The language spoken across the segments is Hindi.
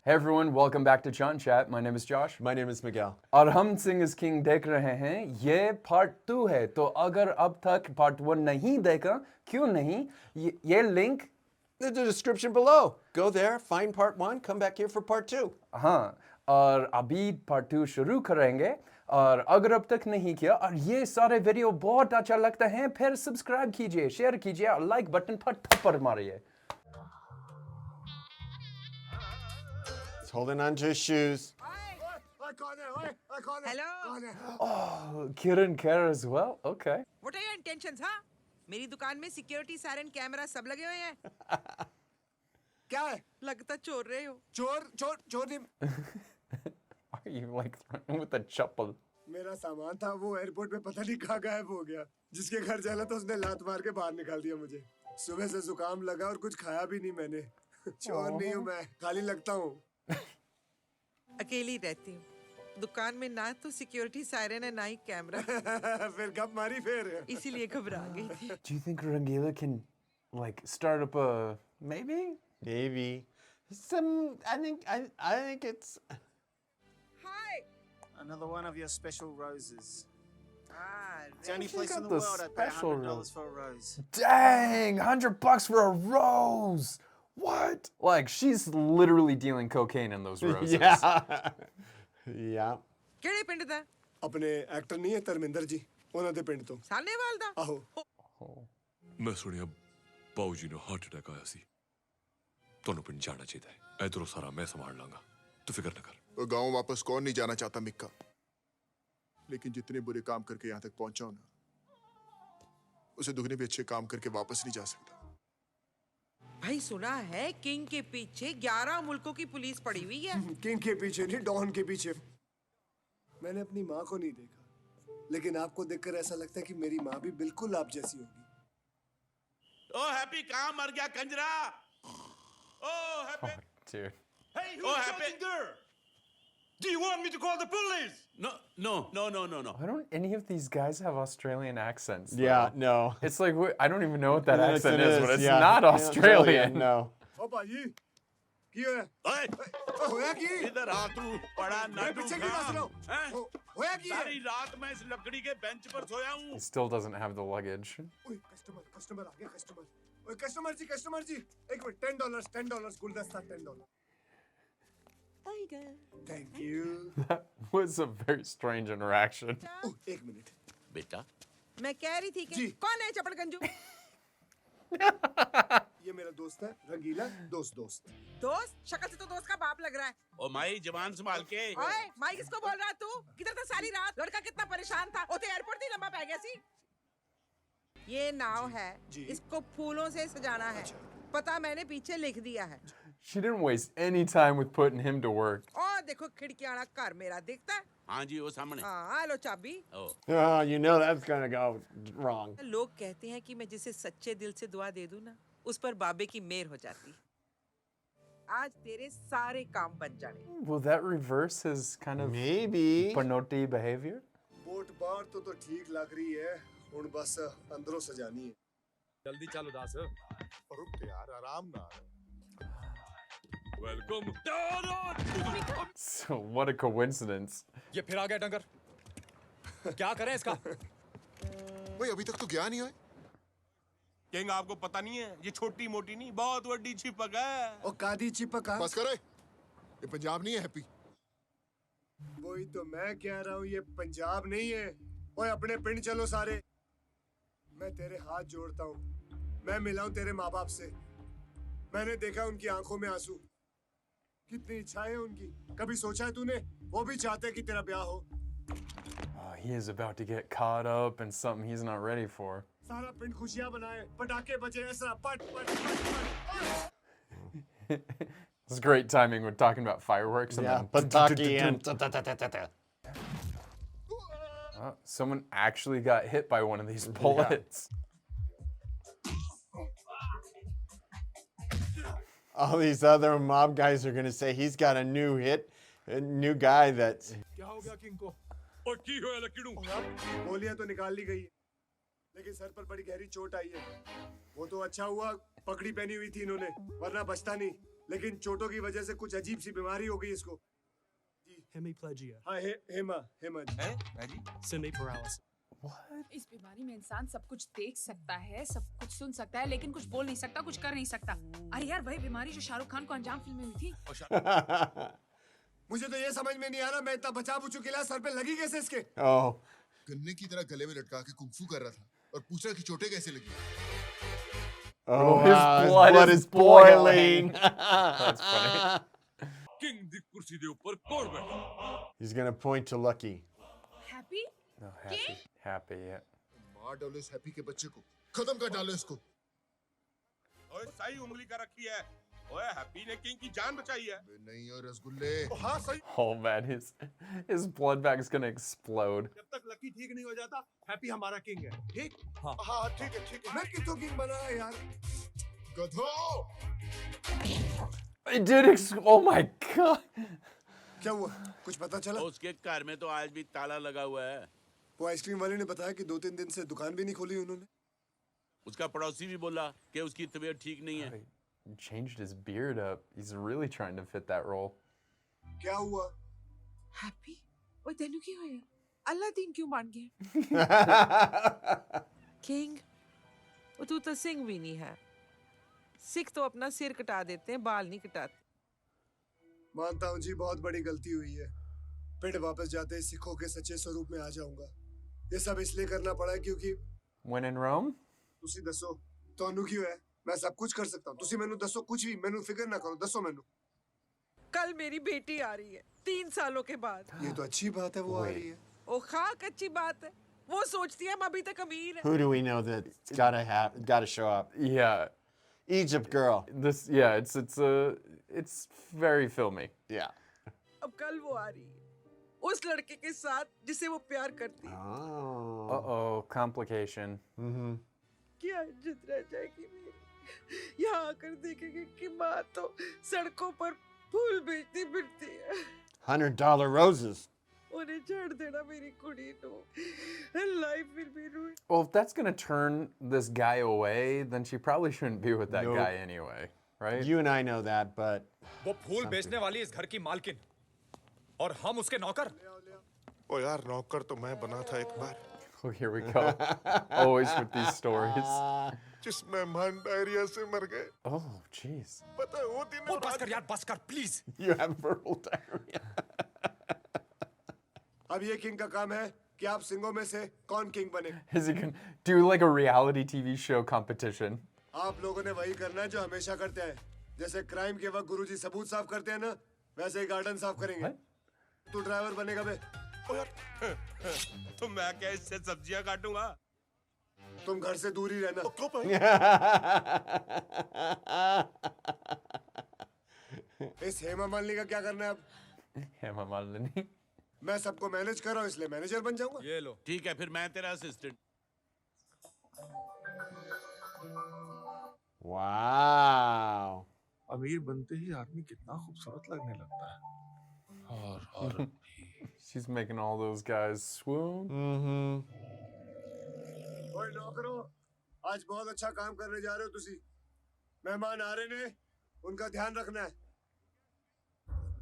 Hey everyone, welcome back to Chant Chat. My name is Josh. My name is Miguel. और हम सिंग इज किंग देख रहे हैं. ये पार्ट 2 है. तो अगर अब तक पार्ट 1 नहीं देखा, क्यों नहीं? ये link The description below. Go there, find part 1, come back here for part 2. हाँ, और अभी पार्ट 2 शुरू करेंगे. और अगर अब तक नहीं किया और ये सारे वीडियो बहुत अच्छा लगता है, फिर सब्सक्राइब कीजिए, शेयर कीजिए और लाइक बटन पर थप्पड़ मारिए. He's holding on to his shoes. Hello. Oh, Kiran care as well? Okay. What are your intentions, huh? मेरी दुकान में सिक्योरिटी सायरन कैमरा सब लगे हुए हैं. क्या है? लगता चोर रहे हो. चोर नहीं. Are you like threatening with a chappal? मेरा सामान था वो एयरपोर्ट में पता नहीं कहाँ गायब हो गया. जिसके घर चला तो उसने लात मार के बाहर निकाल दिया मुझे. सुबह से जुकाम लगा और कुछ खाया भी नहीं मैंने. चोर नहीं हूँ मैं, खाली लगता हूँ. अकेली रहती हूँ. दुकान में ना तो सिक्योरिटी सायरन है ना ही कैमरा. फिर कब मारी फिर? इसीलिए घबरा गई थी. Do you think Rangila can like start up a maybe? Maybe. I think it's... Hi. Another one of your special roses. Ah, It's the only She place got in the the world I'd pay special $100 for a rose. Dang, $100 for a rose. What? Like she's literally dealing cocaine in those roses. Yeah. Yeah. ਕਿਹੜੇ ਪਿੰਡ ਦਾ? अपने एक्टर नहीं है धर्मेंद्र जी, ਉਹਨਾਂ ਦੇ ਪਿੰਡ ਤੋਂ. ਸਾਲੇਵਾਲ ਦਾ? ਆਹੋ. ਮੈਂ ਸੁਣਿਆ ਬਾਊ ਜੀ ਨੂੰ ਹਾਰਟ ਅਟੈਕ ਆਇਆ ਸੀ. ਤੁਹਾਨੂੰ ਪਿੰਡ ਜਾਣਾ ਚਾਹੀਦਾ ਹੈ. ਇਧਰੋਂ ਸਾਰਾ ਮੈਂ ਸੰਭਾਲ ਲਾਂਗਾ. ਤੂੰ ਫਿਕਰ ना कर. वो गांव वापस कौन नहीं जाना चाहता मिक्का, लेकिन जितने बुरे काम करके यहाँ तक पहुंचा हो ना, उसे दुगने भी अच्छे काम करके वापस नहीं जा सकता. भाई सुना है किंग के पीछे 11 मुल्कों की पुलिस पड़ी हुई है. किंग के पीछे नहीं, डॉन के पीछे. मैंने अपनी माँ को नहीं देखा, लेकिन आपको देखकर ऐसा लगता है कि मेरी माँ भी बिल्कुल आप जैसी होगी. ओ हैप्पी कहाँ मर गया कंजरा? ओ happy. Dude. Hey, who's shooting there? Do you want me to call the police? No. Why don't any of these guys have Australian accents? though? Yeah, no. It's like I don't even know what that Yes, accent it is, but it's yeah. not Australian. No. ओ भाई, की होया? ओए, ओ होया की? इधर आ तू बड़ा मैं नाटू पीछे क्यों नाच रहा हूँ? हैं? होया की है? सारी रात मैं इस लकड़ी के बेंच पर सोया हूँ. He still doesn't have the luggage. ओए कस्टमर आ गया कस्टमर. ओए कस्टमर जी, एक मिनट. $10 गुलदस्ता $10. Thank you. That was a very strange interaction. ओह एक मिनट. बेटा मैं कह रही थी कि जी. कौन है चपड़ गंजू? ये मेरा दोस्त है रंगीला. दोस्त. दोस्त? शक्ल से तो दोस्त का बाप लग रहा है. ओ माई जवान संभाल के. ओए माई किसको बोल रहा है तू? किधर था सारी रात? लड़का कितना परेशान था. वो तो एयरपोर्ट ही लंबा पै गया सी. ये नाव है. जी. इसको फूलों से सजाना है. पता मैंने पीछे लिख दिया है. She didn't waste any time with putting him to work. और देखो खिड़कियां वाला घर मेरा दिखता है. हाँ जी वो सामने. हाँ लो चाबी. ओ Oh, you know that's gonna go wrong. लोग कहते हैं कि मैं जिसे सच्चे दिल से दुआ दे दूं ना, उस पर बाबे की मेहर हो जाती. आज तेरे सारे काम बन जाने. Will that reverse his kind of Maybe. panoti behavior? बोट बार तो ठीक लग रही है. हुन बस अंदरों सजानी है. ਜਲਦੀ ਚੱਲ ਦੱਸ. रुक यार, आराम ना. Welcome. So what a coincidence. ये फिर आ गया डंगर. क्या करें इसका? भाई अभी तक तो गया नहीं है. किंग आपको पता नहीं है ये छोटी मोटी नहीं बहुत बड़ी छिपक है. ओ कादी चिपका. बस करे, ये पंजाब नहीं है हैप्पी. वही तो मैं कह रहा हूँ, ये पंजाब नहीं है. ओए अपने पिंड चलो सारे. मैं तेरे हाथ जोड़ता हूँ. मैं मिला हूँ तेरे माँ बाप से. मैंने देखा उनकी आंखों में आंसू. कितनी इच्छाएं हैं उनकी. कभी सोचा है तूने? वो भी चाहते हैं कि तेरा ब्याह हो. Oh, he is about to get caught up in something he's not ready for. सारा पिंड खुशियां बनाए. पटाखे बजे ऐसा पट पट पट. It's great timing. We're talking about fireworks and Yeah, then Pataki and... someone actually got hit by one of these bullets. All these other mob guys are gonna say he's got a new guy that's... क्या हो गया किंग को? और की होया लकीड़ू. गोलियां तो निकाल ली गई, लेकिन सर पर बड़ी गहरी चोट आई है. वो तो अच्छा हुआ पगड़ी पहनी हुई थी इन्होंने, वरना बचता नहीं. लेकिन चोटों की वजह से कुछ अजीब सी बीमारी हो गई इसको। Hemiplegia. हाँ हेमा जी। Semi paralysis. इस बीमारी में इंसान सब कुछ देख सकता है, सब कुछ सुन सकता है, लेकिन कुछ बोल नहीं सकता, कुछ कर नहीं सकता। अरे यार, वही बीमारी जो शाहरुख खान को अंजाम फिल्म में हुई थी। मुझे तो ये समझ में नहीं आ रहा, मैं इतना बचा बुचू के लिए सर पे लगी कैसे इसके? Oh. गन्ने की तरह गले में लटका के कुंफू कर रहा था और पूछ रहा कि चोटें कैसे लगी। Oh, his wow, blood is boiling. That's funny. King दी कुर्सी दे ऊपर कौन बैठा? He's gonna point to Lucky. Happy? No, happy, yeah. मार डालो इस हैप्पी के बच्चे को, खत्म कर डालो इसको। ओए सही उंगली का रखी है। ओए हैप्पी ने किंग की जान बचाई है। नहीं और रसगुल्ले। हाँ सही। Oh man, his blood bag is gonna explode. जब तक लकी ठीक नहीं हो जाता, हैप्पी हमारा किंग है, ठीक? हाँ ठीक है। मैं कितों किंग बना है यार? गधो। It did oh my god. क्या हुआ? कुछ पता चला? उसके घर में तो आज भी ताला लगा हुआ है। वो आइसक्रीम वाले ने बताया कि 2-3 दिन से दुकान भी नहीं खोली उन्होंने। उसका पड़ोसी भी बोला कि उसकी तबीयत ठीक नहीं है। He changed his beard up. He's really trying to fit that role. क्या हुआ? हैप्पी ओए तेनू की होया? अल्लादीन क्यों मान गया? किंग वो तू तो सिंह भी नहीं है। सिख तो अपना सिर कटा देते हैं, बाल नहीं कटाते। मानता हूँ जी, बहुत बड़ी गलती हुई है। पिंड वापस जाते ही सिखों के सच्चे स्वरूप में आ जाऊंगा। ये सब इसलिए करना पड़ा क्योंकि When in Rome? तुसी दसो ਤੁਹਾਨੂੰ ਕੀ ਹੋਇਆ? मैं सब कुछ कर सकता हूँ। तुसी मैनू दसो कुछ भी, मैनू फिक्र ना करो, दसो मैनू। कल मेरी बेटी आ रही है 3 सालों के बाद। ये तो अच्छी बात है, वो आ रही है। ओ खाक अच्छी बात है। वो सोचती है हम अभी तक अमीर हैं। Who do we know that's gotta show up? Yeah. Egypt girl. It's very filmy. Yeah. अब कल वो आ रही है उस लड़के के साथ जिसे वो प्यार करती है। Oh. Uh-oh, complication. Mm-hmm. क्या इज्जत रह जाएगी मेरी? यहाँ आकर देखेंगे कि माँ तो सड़कों पर फूल बेचती फिरती है। $100 roses. उन्हें छोड़ देना मेरी कुड़ी को। लाइफ फिर भी रुई। Well, if that's gonna turn this guy away, then she probably shouldn't be with that Nope. guy anyway, right? You and I know that, but वो फूल बेचने वाली इस घर की मालकिन और हम उसके नौकर। ओ यार नौकर तो मैं बना था एक बार, Oh, here we go. Always with these stories. जिस मेहमान डायरिया से मर गए। Oh, jeez. पता है वो दिन बस कर यार, बस कर please. you have verbal diarrhea. अब ये किंग का काम है कि आप सिंगों में से कौन किंग बने। Is he gonna do like a reality TV show competition? आप लोगों ने वही करना है जो हमेशा करते हैं। जैसे क्राइम के वक्त गुरुजी सबूत साफ करते हैं ना, वैसे ही गार्डन साफ करेंगे। What? तू ड्राइवर बनेगा बे। ओ यार तो मैं क्या इससे सब्जियां काटूंगा? तुम घर से दूर ही रहना। इस हेमा मालिनी का क्या करना है अब? Hema Malini. मैं सबको मैनेज कर रहा हूँ इसलिए मैनेजर बन जाऊंगा। ये लो। ठीक है फिर मैं तेरा असिस्टेंट। Wow. अमीर बनते ही आदमी कितना खूबसूरत लगने लगता है। और She's making all those guys swoon. Mm-hmm. ओए नौकरो, आज बहुत अच्छा काम करने जा रहे हो तुसी। मेहमान आ रहे ने, उनका ध्यान रखना है।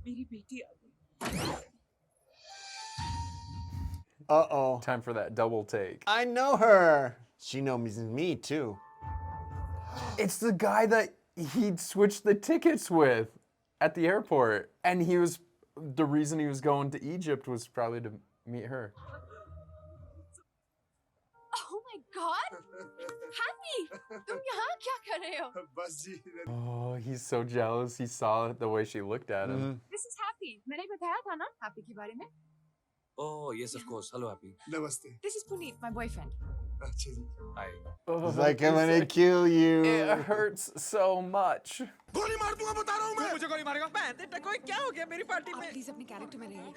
मेरी बेटी आ गई। Uh-oh. Time for that double take. I know her. She knows me too. It's the guy that he switched the tickets with at the airport. And the reason he was going to Egypt was probably to meet her. Oh my God! Happy! तुम यहाँ क्या कर रहे हो? बस जी। Oh, he's so jealous. He saw the way she looked at him. This is Happy. मैंने बताया था ना Happy के बारे में? Oh yes, of course. Hello, Happy. नमस्ते। This is Puneet, my boyfriend. अच्छा जी। Hi. It's like I'm gonna kill you. It hurts so much. गोली मार दूंगा बता रहा हूँ मैं। मुझे गोली मारेगा? बैंते टकोई क्या हो गया मेरी पार्टी में? प्लीज अपने कैरेक्टर में रहिए।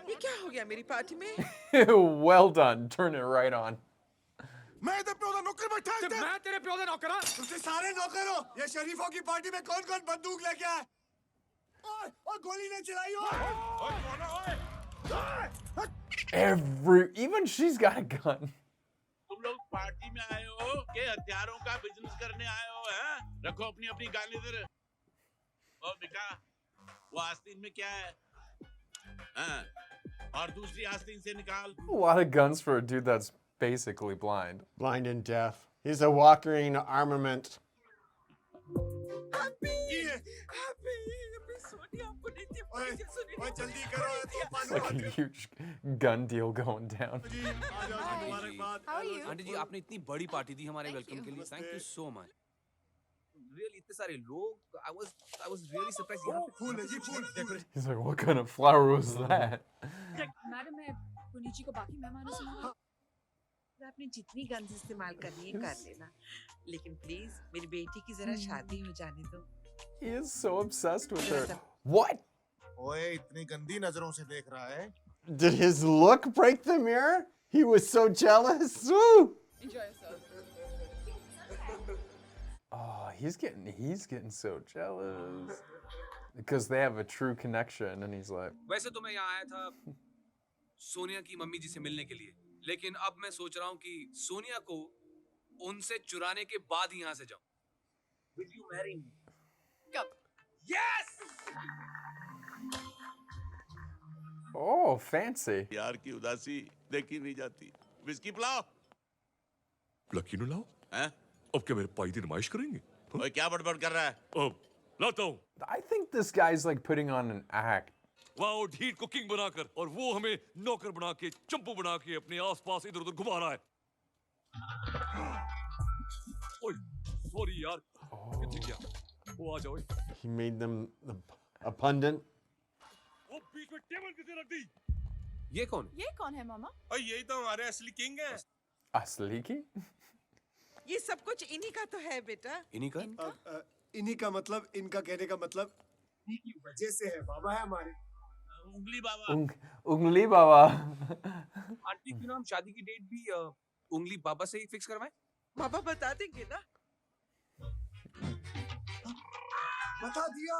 ये क्या हो गया मेरी पार्टी में? Well done. Turn it right on. मैं इधर पे उधर नौकर बैठा है। मैं तेरे प्यो का नौकर हूँ। तुझे सारे नौकर हो। ये शरीफों की पार्टी में कौन-कौन बंदूक लेके आए? ओए गोली ने चलाई हो। ओए कौन है ओए? Even she's got a gun. तुम लोग पार्टी में आए हो कि हथियारों का बिजनेस करने आए हो हैं? रखो अपनी अपनी गाली इधर। ओ मिका, वो आस्तीन में क्या है? हाँ, और दूसरी आस्तीन से निकाल। A lot of guns for a dude that's basically blind. Blind and deaf. He's a walking armament. ओए जल्दी करो It's like a huge gun deal going down. How are you? Aunty ji आपने इतनी बड़ी पार्टी दी हमारे वेलकम के लिए thank you so much really इतने सारे लोग आई वाज रियली सरप्राइज्ड यहाँ पे फूल है जी फूल He's like, what kind of flower was that? Madam मैं पुनीत को बाकी मेहमानों से मिला आपने जितनी गन्स इस्तेमाल करनी है कर लेना, लेकिन प्लीज मेरी बेटी की जरा शादी हो जाने दो। He is so obsessed with her. What? ओए इतनी गंदी नजरों से देख रहा है। Did his look break the mirror? He was so jealous. Woo! Enjoy yourself. Oh, he's getting so jealous because they have a true connection, and he's like, वैसे तो मैं यहाँ आया था सोनिया की मम्मी जी से मिलने के लिए लेकिन अब मैं सोच रहा हूँ कि सोनिया को उनसे चुराने के बाद ही यहाँ से जाऊँ Will you marry me? कब? Yes! oh, fancy. यार की उदासी देखी नहीं जाती। विस्की पिलाओ। लकी नु लाओ। हैं? अब क्या मेरे पाई की नुमाइश करेंगे? ओए क्या बड़बड़ कर रहा है? अब लाता हूँ। I think this guy's like putting on an act. Wow ढीठ को किंग बनाकर और वो हमें नौकर बना के चंपू बना के अपने आसपास इधर-उधर घुमा रहा है। ओए सॉरी यार। कितने क्या? वो आ जाओ। He made them a pundit. वो बीच में टेबल किसे रख दी? ये कौन? ये कौन है मामा? और यही तो हमारे असली किंग है। Asli ki? ये सब कुछ इन्हीं का तो है बेटा। इन्हीं का? इन्हीं का मतलब इनका कहने का मतलब इन्हीं की वजह से है बाबा है हमारे। उंगली बाबा। Ungli baba. आंटी क्यों ना हम शादी की डेट भी उंगली बाबा से ही फिक्स करवाएं? बाबा बता देंगे ना। बता दिया।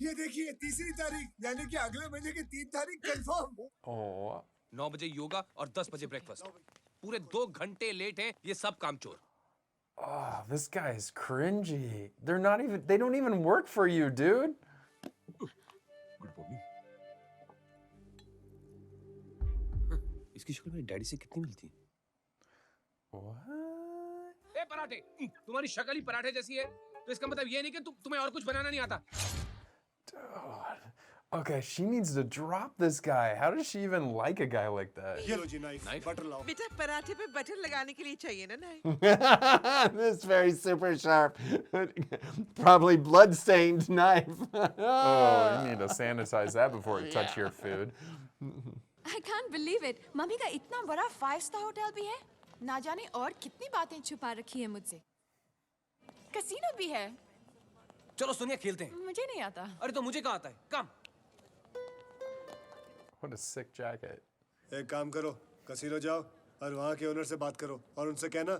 ये देखिए 3 तारीख यानी कि अगले महीने की 3 तारीख कंफर्म। Oh. 9 बजे योगा और 10 बजे ब्रेकफास्ट पूरे 2 घंटे लेट हैं ये सब कामचोर Oh, this guy is cringy. They don't even work for you, dude. Good morning. इसकी शक्ल मेरे डैडी से कितनी मिलती है What? ए पराठे तुम्हारी शक्ल ही पराठे जैसी है तो इसका मतलब ये नहीं कि तुम्हें और कुछ बनाना नहीं आता Dude. Okay, she needs to drop this guy. How does she even like a guy like that? ये लो जी नाइफ बटर लाओ। बेटा पराठे पे बटर लगाने के लिए चाहिए ना knife. This is very super sharp. Probably blood-stained knife. Oh, you need to sanitize that before you touch your food. I can't believe it. Mummy का इतना बड़ा 5-star होटल भी है ना जाने और कितनी बातें छुपा रखी है मुझसे कैसीनो भी है चलो सोनिया खेलते हैं मुझे नहीं आता अरे तो मुझे कहाँ आता है कम What a sick jacket. एक काम करो कसीनो जाओ और वहाँ के ओनर से बात करो और उनसे कहना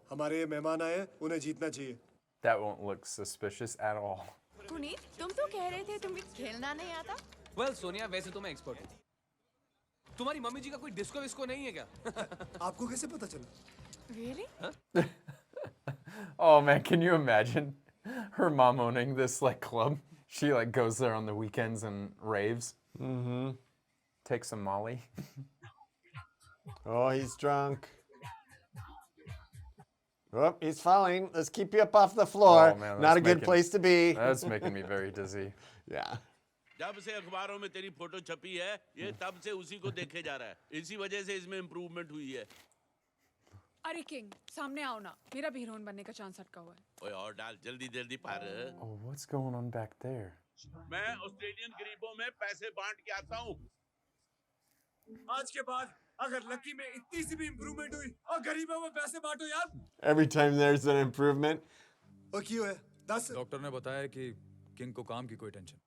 हमारे ये मेहमान आए हैं उन्हें जीतना चाहिए। That won't look suspicious at all. Puneet तुम तो कह रहे थे तुम्हें खेलना नहीं आता वेल सोनिया वैसे तो मैं एक्सपर्ट हूँ तुम्हारी मम्मी जी का कोई डिस्को विस्को नहीं है क्या आपको कैसे पता चला? Really? Oh man, can you imagine her mom owning this like club? She like goes there on the weekends and raves. Mm-hmm. Takes some Molly. Oh, he's drunk. Oh, he's falling. Let's keep you up off the floor. Oh, man, Not that's a good making- place to be. That's making me very dizzy. Yeah. जब से अखबारों में तेरी फोटो छपी है ये तब से उसी को देखे जा रहा है इसी वजह से इसमें इम्प्रूवमेंट हुई है अरे किंग सामने आओ ना मेरा भी हीरोइन बनने का चांस अटका हुआ है ओए और डाल जल्दी जल्दी पार Oh, what's going on back there? मैं ऑस्ट्रेलियन गरीबों में पैसे बांट के आता हूँ आज के बाद अगर लकी में इतनी सी भी इम्प्रूवमेंट हुई और गरीबों में पैसे बांटो यार। Every time there's an improvement. और क्यों है? 10 डॉक्टर ने बताया कि किंग को काम की कोई टेंशन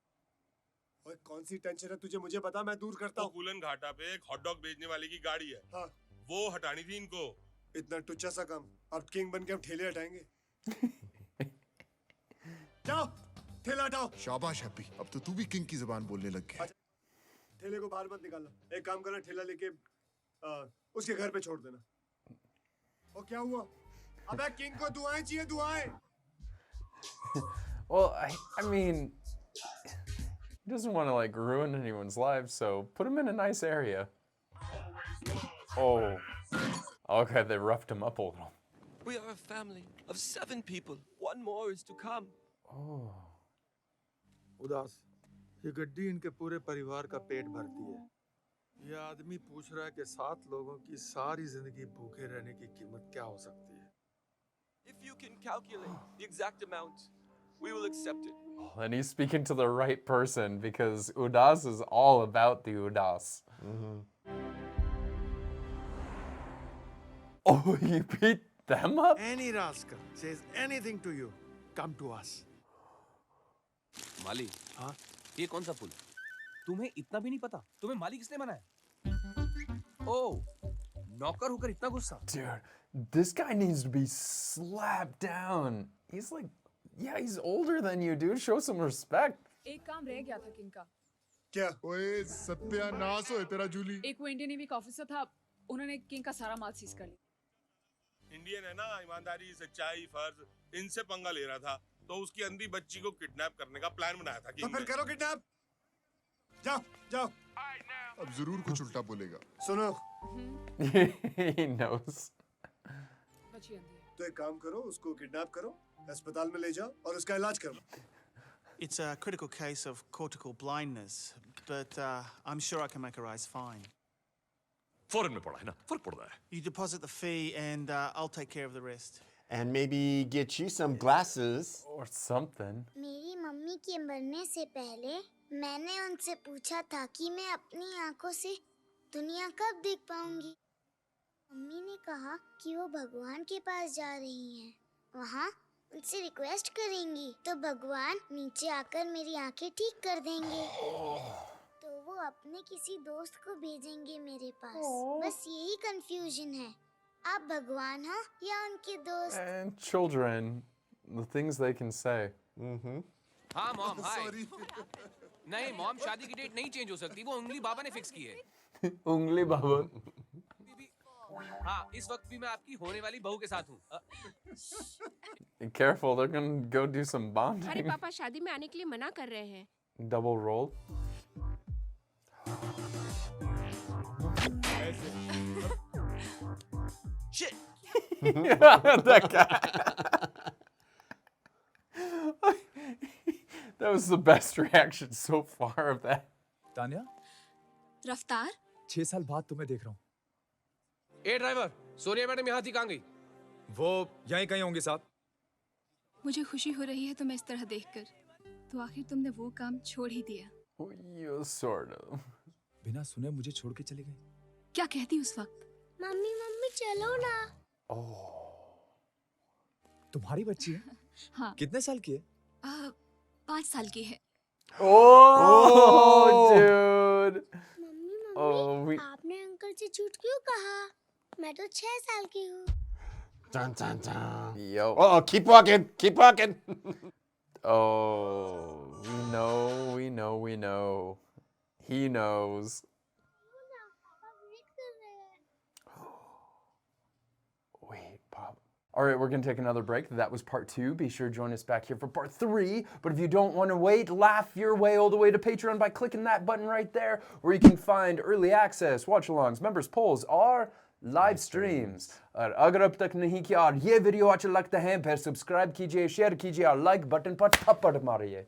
ओए कौन सी टेंशन है तुझे मुझे बता मैं दूर करता हूँ। कूलन घाटा पे एक हॉट डॉग बेचने वाले की गाड़ी है हाँ वो हटानी थी इनको इतना टुच्चा सा काम अब किंग बन के हम ठेले हटाएंगे। जाओ ठेला हटाओ। शाबाश हैप्पी अब तो तू भी किंग की जुबान बोलने लग गया ठेले को बाहर मत निकालना। एक काम करना ठेला लेके उसके घर पे छोड़ देना। और क्या हुआ? अबे किंग को दुआएं चाहिए दुआएं। Well, I mean, he doesn't want to like ruin anyone's lives, so put him in a nice area. Oh, okay, they roughed him up a little. We are a family of 7 people. One more is to come. Oh. उदास, ये गड्डी इनके पूरे परिवार का पेट भरती है। ये आदमी पूछ रहा है कि 7 लोगों की सारी जिंदगी भूखे रहने की कीमत क्या हो सकती है? If you can calculate the exact amount, we will accept it. And he's speaking to the right person because Udas is all about the Udas. Oh, he beat them up? Any rascal says anything to you, come to us. माली, हाँ, ये कौन सा पुल? तुम्हें इतना भी नहीं पता? तुम्हें माली किसने बनाया? ओह, नौकर होकर इतना गुस्सा? Dude, this guy needs to be slapped down. He's like, yeah, he's older than you, dude. Show some respect. एक काम रह गया था किंग का। क्या? ओए सत्यानाश हो तेरा जूली। एक वो इंडियन नेवी का ऑफिसर था, उन्होंने किंग का सारा माल सीज कर लिया। इंडियन है ना, ईमानदारी, सच्चाई, फर्ज, इनसे पंगा ले रहा था, तो उसकी अंधी बच्ची को किडनैप करने का प्लान बनाया था। तो फिर करो किडनैप। जाओ, जाओ। अब जरूर कुछ उल्टा बोलेगा। सुनो। He knows. तो एक काम करो, उसको किडनैप करो, अस्पताल में ले जाओ और उसका इलाज करो। It's a critical case of cortical blindness, but I'm sure I can make her eyes fine. Foreign में पढ़ा है ना, फर्क पड़ता है। You deposit the fee and I'll take care of the rest. And maybe get you some glasses. Or something. मेरी मम्मी के मरने से पहले मैंने उनसे पूछा था कि मैं अपनी आंखों से दुनिया कब देख पाऊंगी। मम्मी ने कहा कि वो भगवान के पास जा रही हैं। वहाँ उनसे रिक्वेस्ट करेंगी तो भगवान नीचे आकर मेरी आंखें ठीक कर देंगे। तो वो अपने किसी दोस्त को भेजेंगे मेरे पास। बस यही कंफ्यूजन है। आप भगवान हो या उनके दोस्त? And children, the things they can say. हाँ मॉम, हाय। नहीं मॉम, शादी की डेट नहीं चेंज हो सकती, वो उंगली बाबा ने फिक्स की है। उंगली बाबा। हाँ, इस वक्त भी मैं आपकी होने वाली बहू के साथ हूँ। Be careful, they're gonna go do some अरे bonding. पापा शादी में आने के लिए मना कर रहे हैं। Double roll. Shit. That guy. That was the best reaction so far of that. Tanya, रफ्तार 6 साल बाद तुम्हें देख रहा हूँ। ए ड्राइवर, सोनिया मैडम यहाँ थी, कहाँ गई? वो यहीं कहीं होंगे साहब। मुझे खुशी हो रही है तुम्हें इस तरह देखकर। तो आखिर तुमने वो काम छोड़ ही दिया। You sort of. बिना सुने मुझे छोड़ के चले गए। क्या कहती उस वक्त? मम्मी मम्मी चलो ना। तुम्हारी बच्ची है? हाँ। कितने साल की है? 5 साल की है। Oh, dude. मम्मी आपने अंकल से झूठ क्यों कहा? मैं तो 6 साल की हूँ। Dun, dun, dun. Yo. Oh, keep walking. Keep walking. Oh, we know. He knows. Wait, Pop. All right, we're going to take another break. That was part 2. Be sure to join us back here for part 3. But if you don't want to wait, laugh your way all the way to Patreon by clicking that button right there, where you can find early access, watch-alongs, members polls, or live streams. और अगर अब तक नहीं किया और ये वीडियो अच्छा लगता है फिर सब्सक्राइब कीजिए, शेयर कीजिए और लाइक बटन पर थप्पड़ मारिए।